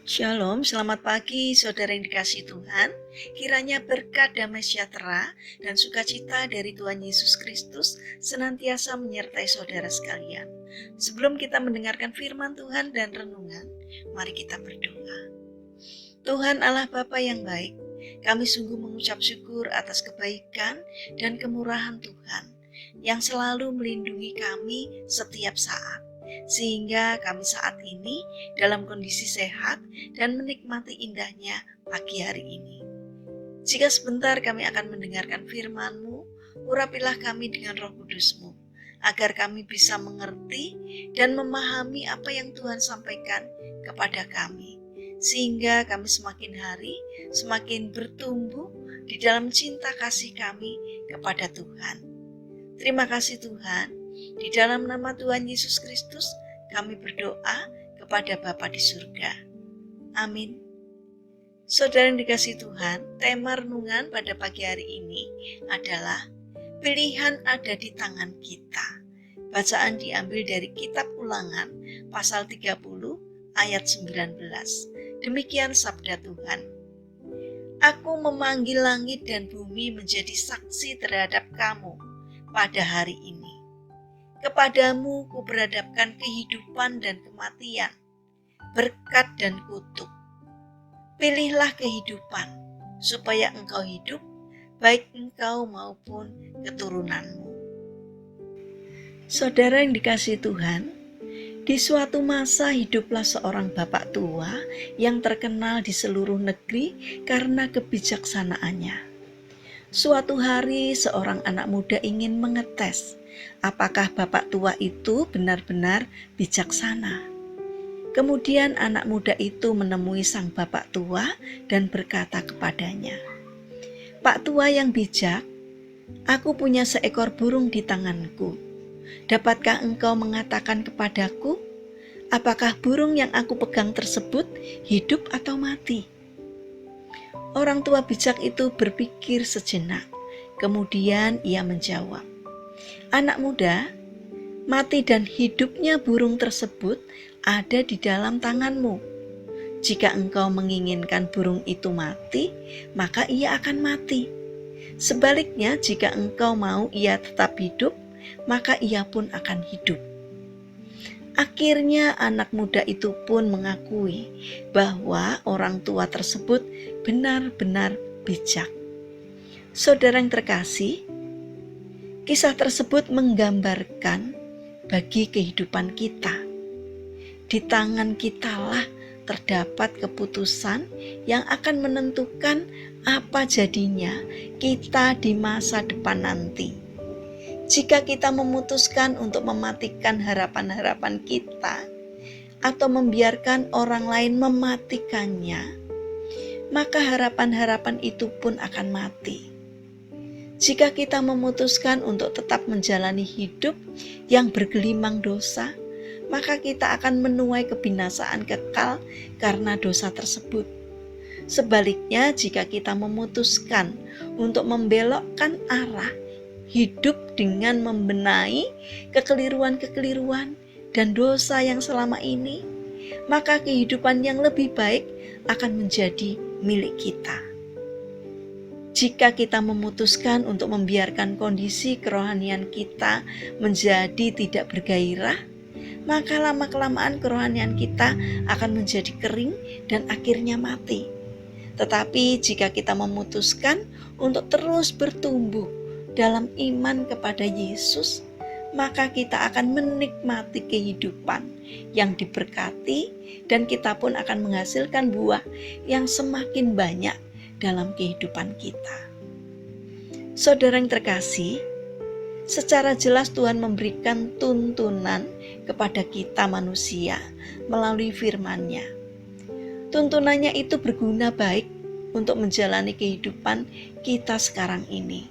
Shalom, selamat pagi saudara yang dikasihi Tuhan. Kiranya berkat damai sejahtera dan sukacita dari Tuhan Yesus Kristus senantiasa menyertai saudara sekalian. Sebelum kita mendengarkan firman Tuhan dan renungan, mari kita berdoa. Tuhan Allah Bapa yang baik, kami sungguh mengucap syukur atas kebaikan dan kemurahan Tuhan yang selalu melindungi kami setiap saat, sehingga kami saat ini dalam kondisi sehat dan menikmati indahnya pagi hari ini. Jika sebentar kami akan mendengarkan firman-Mu, urapilah kami dengan Roh Kudus-Mu, agar kami bisa mengerti dan memahami apa yang Tuhan sampaikan kepada kami, sehingga kami semakin hari semakin bertumbuh di dalam cinta kasih kami kepada Tuhan. Terima kasih Tuhan, di dalam nama Tuhan Yesus Kristus kami berdoa kepada Bapa di surga. Amin. Saudara yang dikasihi Tuhan, tema renungan pada pagi hari ini adalah pilihan ada di tangan kita. Bacaan diambil dari kitab Ulangan pasal 30 ayat 19. Demikian sabda Tuhan. Aku memanggil langit dan bumi menjadi saksi terhadap kamu pada hari ini. Kepadamu kuberadabkan kehidupan dan kematian, berkat dan kutuk. Pilihlah kehidupan, supaya engkau hidup, baik engkau maupun keturunanmu. Saudara yang dikasihi Tuhan, di suatu masa hiduplah seorang bapak tua yang terkenal di seluruh negeri karena kebijaksanaannya. Suatu hari seorang anak muda ingin mengetes apakah bapak tua itu benar-benar bijaksana. Kemudian anak muda itu menemui sang bapak tua dan berkata kepadanya, "Pak tua yang bijak, aku punya seekor burung di tanganku. Dapatkah engkau mengatakan kepadaku, apakah burung yang aku pegang tersebut hidup atau mati?" Orang tua bijak itu berpikir sejenak. Kemudian ia menjawab, "Anak muda, mati dan hidupnya burung tersebut ada di dalam tanganmu. Jika engkau menginginkan burung itu mati, maka ia akan mati. Sebaliknya, jika engkau mau ia tetap hidup, maka ia pun akan hidup." Akhirnya anak muda itu pun mengakui bahwa orang tua tersebut benar-benar bijak. Saudara yang terkasih, kisah tersebut menggambarkan bagi kehidupan kita. Di tangan kitalah terdapat keputusan yang akan menentukan apa jadinya kita di masa depan nanti. Jika kita memutuskan untuk mematikan harapan-harapan kita atau membiarkan orang lain mematikannya, maka harapan-harapan itu pun akan mati. Jika kita memutuskan untuk tetap menjalani hidup yang bergelimang dosa, maka kita akan menuai kebinasaan kekal karena dosa tersebut. Sebaliknya, jika kita memutuskan untuk membelokkan arah hidup dengan membenahi kekeliruan-kekeliruan dan dosa yang selama ini, maka kehidupan yang lebih baik akan menjadi milik kita. Jika kita memutuskan untuk membiarkan kondisi kerohanian kita menjadi tidak bergairah, maka lama-kelamaan kerohanian kita akan menjadi kering dan akhirnya mati. Tetapi jika kita memutuskan untuk terus bertumbuh dalam iman kepada Yesus, maka kita akan menikmati kehidupan yang diberkati dan kita pun akan menghasilkan buah yang semakin banyak dalam kehidupan kita. Saudara yang terkasih, secara jelas Tuhan memberikan tuntunan kepada kita manusia melalui firman-Nya. Tuntunannya itu berguna baik untuk menjalani kehidupan kita sekarang ini,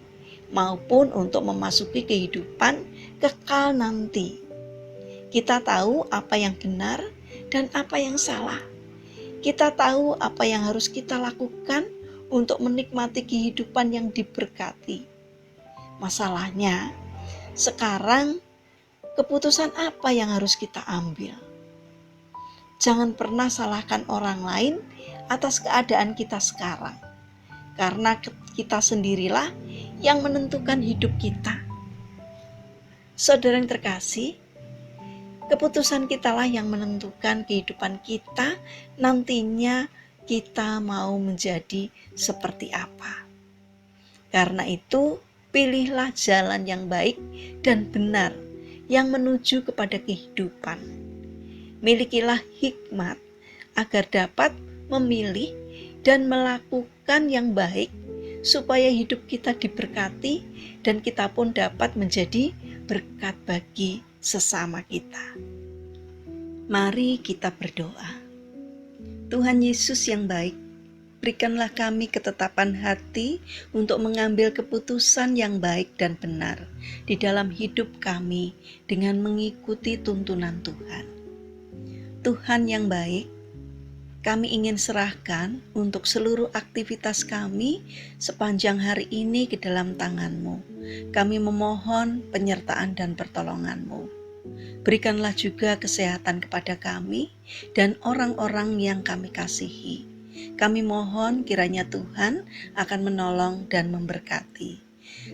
maupun untuk memasuki kehidupan kekal nanti. Kita tahu apa yang benar dan apa yang salah. Kita tahu apa yang harus kita lakukan untuk menikmati kehidupan yang diberkati. Masalahnya, sekarang keputusan apa yang harus kita ambil? Jangan pernah salahkan orang lain atas keadaan kita sekarang, karena kita sendirilah yang menentukan hidup kita. Saudara yang terkasih, keputusan kitalah yang menentukan kehidupan kita nantinya kita mau menjadi seperti apa. Karena itu, pilihlah jalan yang baik dan benar yang menuju kepada kehidupan. Milikilah hikmat agar dapat memilih dan melakukan yang baik supaya hidup kita diberkati dan kita pun dapat menjadi berkat bagi sesama kita. Mari kita berdoa. Tuhan Yesus yang baik, berikanlah kami ketetapan hati untuk mengambil keputusan yang baik dan benar di dalam hidup kami dengan mengikuti tuntunan Tuhan. Tuhan yang baik, kami ingin serahkan untuk seluruh aktivitas kami sepanjang hari ini ke dalam tangan-Mu. Kami memohon penyertaan dan pertolongan-Mu. Berikanlah juga kesehatan kepada kami dan orang-orang yang kami kasihi. Kami mohon kiranya Tuhan akan menolong dan memberkati.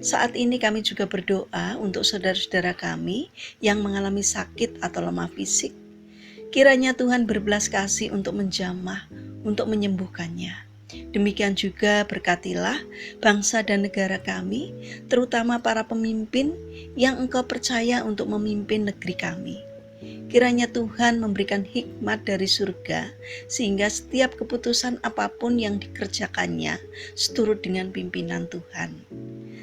Saat ini kami juga berdoa untuk saudara-saudara kami yang mengalami sakit atau lemah fisik. Kiranya Tuhan berbelas kasih untuk menjamah, untuk menyembuhkannya. Demikian juga berkatilah bangsa dan negara kami, terutama para pemimpin yang Engkau percaya untuk memimpin negeri kami. Kiranya Tuhan memberikan hikmat dari surga, sehingga setiap keputusan apapun yang dikerjakannya seturut dengan pimpinan Tuhan.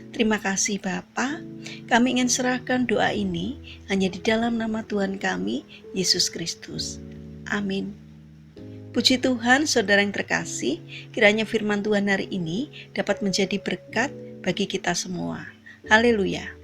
Terima kasih Bapa, kami ingin serahkan doa ini hanya di dalam nama Tuhan kami, Yesus Kristus. Amin. Puji Tuhan, saudara yang terkasih, kiranya firman Tuhan hari ini dapat menjadi berkat bagi kita semua. Haleluya.